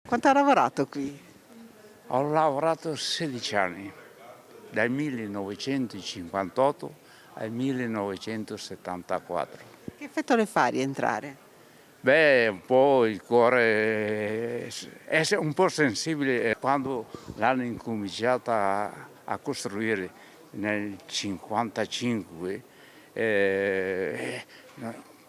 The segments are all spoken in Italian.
Quanto ha lavorato qui? Ho lavorato 16 anni, dal 1958 al 1974. Che effetto le fa rientrare? Beh, un po' il cuore è un po' sensibile quando l'hanno incominciata a costruire nel 55.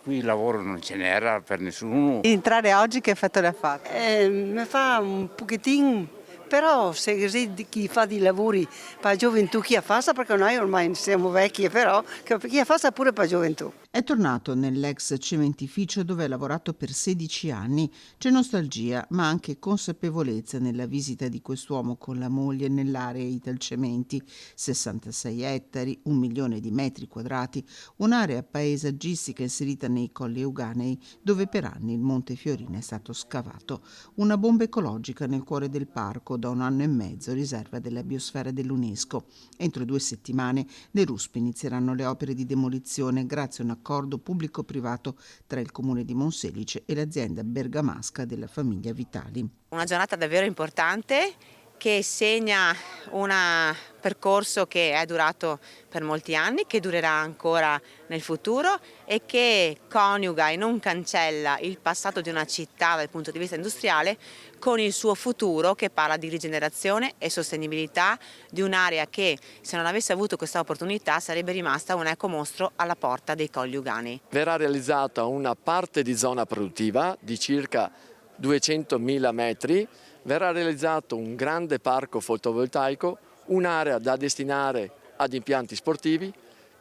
Qui il lavoro non ce n'era per nessuno. Rientrare oggi che effetto le ha fatto? Mi fa un pochettino, però se così chi fa di lavori per la gioventù chi fa, perché noi ormai siamo vecchi, però chi fa pure per la gioventù. È tornato nell'ex cementificio dove ha lavorato per 16 anni. C'è nostalgia, ma anche consapevolezza nella visita di quest'uomo con la moglie nell'area Italcementi. 66 ettari, 1 milione di metri quadrati, un'area paesaggistica inserita nei Colli Euganei, dove per anni il Monte Fiorina è stato scavato. Una bomba ecologica nel cuore del parco, da 1 anno e mezzo riserva della biosfera dell'UNESCO. Entro 2 settimane le ruspe inizieranno le opere di demolizione grazie a un accordo pubblico-privato tra il comune di Monselice e l'azienda bergamasca della famiglia Vitali. Una giornata davvero importante che segna un percorso che è durato per molti anni, che durerà ancora nel futuro e che coniuga e non cancella il passato di una città dal punto di vista industriale con il suo futuro, che parla di rigenerazione e sostenibilità di un'area che, se non avesse avuto questa opportunità, sarebbe rimasta un ecomostro alla porta dei Colli Euganei. Verrà realizzata una parte di zona produttiva di circa 200.000 metri, verrà realizzato un grande parco fotovoltaico, un'area da destinare ad impianti sportivi,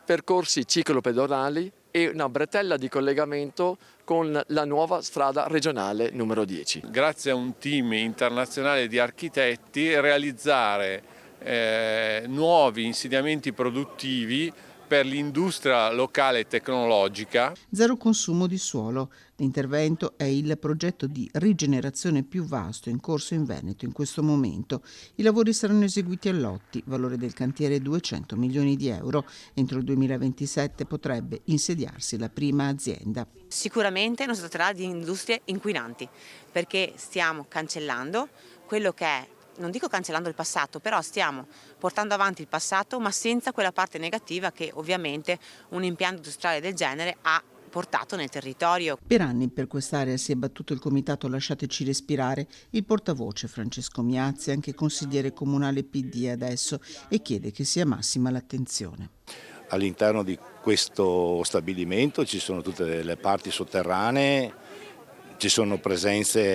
percorsi ciclopedonali e una bretella di collegamento con la nuova strada regionale numero 10. Grazie a un team internazionale di architetti realizzare nuovi insediamenti produttivi per l'industria locale e tecnologica. Zero consumo di suolo. L'intervento è il progetto di rigenerazione più vasto in corso in Veneto in questo momento. I lavori saranno eseguiti a lotti, valore del cantiere 200 milioni di euro. Entro il 2027 potrebbe insediarsi la prima azienda. Sicuramente non si tratterà di industrie inquinanti, perché stiamo cancellando quello che è, non dico cancellando il passato, però stiamo portando avanti il passato, ma senza quella parte negativa che ovviamente un impianto industriale del genere ha portato nel territorio. Per anni per quest'area si è battuto il comitato Lasciateci Respirare, il portavoce Francesco Miazzi, anche consigliere comunale PD adesso, e chiede che sia massima l'attenzione. All'interno di questo stabilimento ci sono tutte le parti sotterranee, ci sono presenze